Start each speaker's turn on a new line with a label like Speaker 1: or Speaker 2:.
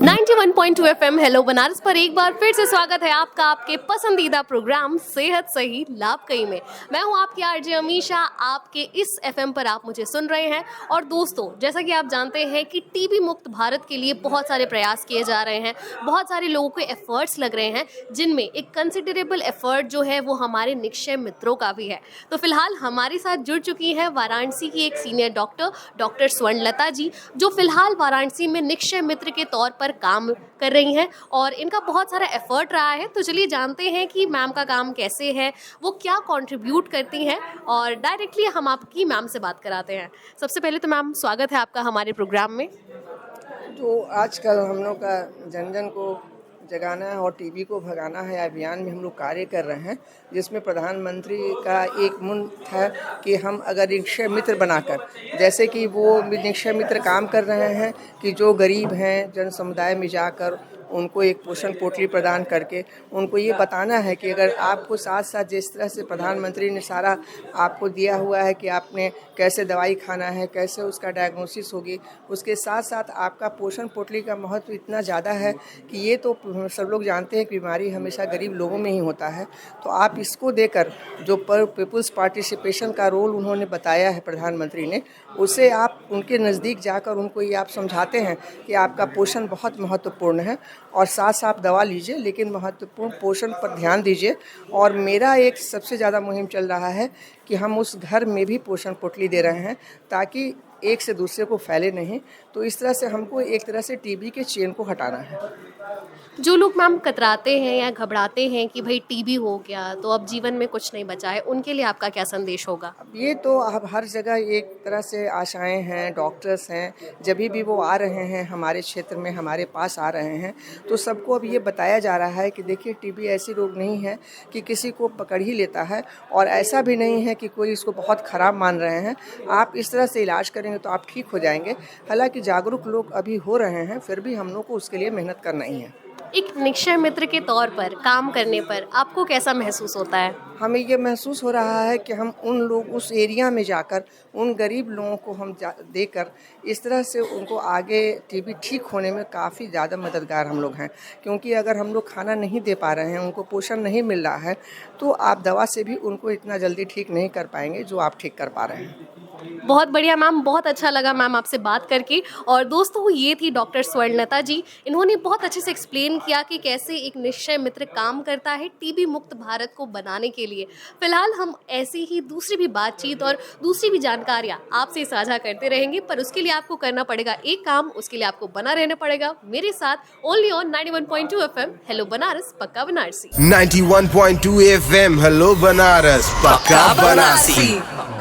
Speaker 1: 91.2 FM hello Banaras पर एक बार फिर से स्वागत है आपका आपके पसंदीदा प्रोग्राम सेहत सही लाभ कई में। मैं हूं आपकी आरजे अमीशा। आपके इस एफएम पर आप मुझे सुन रहे हैं। और दोस्तों, जैसा कि आप जानते हैं कि टीबी मुक्त भारत के लिए बहुत सारे प्रयास किए जा रहे हैं, बहुत सारे लोगों के एफर्ट्स लग रहे हैं, जिनमें एक कंसिडरेबल एफर्ट जो है वो हमारे निक्षय मित्रों का भी है। तो फिलहाल हमारे साथ जुड़ चुकी हैं वाराणसी की एक सीनियर डॉक्टर स्वर्णलता जी, जो फिलहाल वाराणसी में निक्षय मित्र के तौर पर काम कर रही हैं और इनका बहुत सारा एफर्ट रहा है। तो चलिए जानते हैं कि मैम का काम कैसे है, वो क्या कंट्रीब्यूट करती हैं, और डायरेक्टली हम आपकी मैम से बात कराते हैं। सबसे पहले तो मैम स्वागत है आपका हमारे प्रोग्राम में।
Speaker 2: तो आजकल हम लोग का जन जन को जगाना है और टीबी को भगाना है अभियान में हम लोग कार्य कर रहे हैं, जिसमें प्रधानमंत्री का एक मुन था कि हम अगर निक्षय मित्र बनाकर, जैसे कि वो निक्षय मित्र काम कर रहे हैं कि जो गरीब हैं जन समुदाय में जाकर उनको एक पोषण पोटली प्रदान करके उनको ये बताना है कि अगर आपको साथ साथ जिस तरह से प्रधानमंत्री ने सारा आपको दिया हुआ है कि आपने कैसे दवाई खाना है, कैसे उसका डायग्नोसिस होगी, उसके साथ साथ आपका पोषण पोटली का महत्व इतना ज़्यादा है कि ये तो सब लोग जानते हैं कि बीमारी हमेशा गरीब लोगों में ही होता है। तो आप इसको देकर जो पीपुल्स पार्टिसिपेशन का रोल उन्होंने बताया है प्रधानमंत्री ने, उसे आप उनके नज़दीक जाकर उनको ये आप समझाते हैं कि आपका पोषण बहुत महत्वपूर्ण है और साथ साथ दवा लीजिए, लेकिन महत्वपूर्ण पोषण पर ध्यान दीजिए। और मेरा एक सबसे ज़्यादा मुहिम चल रहा है कि हम उस घर में भी पोषण पोटली दे रहे हैं ताकि एक से दूसरे को फैले नहीं। तो इस तरह से हमको एक तरह से टीबी के चेन को हटाना है।
Speaker 1: जो लोग मैम कतराते हैं या घबराते हैं कि भाई टीबी हो गया तो अब जीवन में कुछ नहीं बचा है, उनके लिए आपका क्या संदेश होगा?
Speaker 2: अब ये तो अब हर जगह एक तरह से आशाएं हैं, डॉक्टर्स हैं, जब भी वो आ रहे हैं हमारे क्षेत्र में, हमारे पास आ रहे हैं, तो सबको अब ये बताया जा रहा है कि देखिए टीबी ऐसी रोग नहीं है कि किसी को पकड़ ही लेता है, और ऐसा भी नहीं है कि कोई इसको बहुत ख़राब मान रहे हैं। आप इस तरह से इलाज करेंगे तो आप ठीक हो जाएंगे। हालांकि जागरूक लोग अभी हो रहे हैं, फिर भी हम लोग को उसके लिए मेहनत करना ही है।
Speaker 1: एक निक्षय मित्र के तौर पर काम करने पर आपको कैसा महसूस होता है?
Speaker 2: हमें ये महसूस हो रहा है कि हम उन लोग उस एरिया में जाकर उन गरीब लोगों को हम देकर इस तरह से उनको आगे टीबी ठीक होने में काफ़ी ज़्यादा मददगार हम लोग हैं। क्योंकि अगर हम लोग खाना नहीं दे पा रहे हैं, उनको पोषण नहीं मिल रहा है, तो आप दवा से भी उनको इतना जल्दी ठीक नहीं कर पाएंगे जो आप ठीक कर पा रहे हैं।
Speaker 1: बहुत बढ़िया मैम, बहुत अच्छा लगा मैम आपसे बात करके। और दोस्तों, ये थी डॉक्टर स्वर्णलता जी। इन्होंने बहुत अच्छे से एक्सप्लेन किया कि कैसे एक निक्षय मित्र काम करता है टीबी मुक्त भारत को बनाने के लिए। फिलहाल हम ऐसी ही दूसरी भी बातचीत और दूसरी भी जानकारियाँ आपसे साझा करते रहेंगे, पर उसके लिए आपको करना पड़ेगा एक काम, उसके लिए आपको बना रहना पड़ेगा मेरे साथ only on 91.2 FM hello Banaras पक्का बनारसी।
Speaker 3: 91.2 FM हेलो बनारस पक्का बनारसी।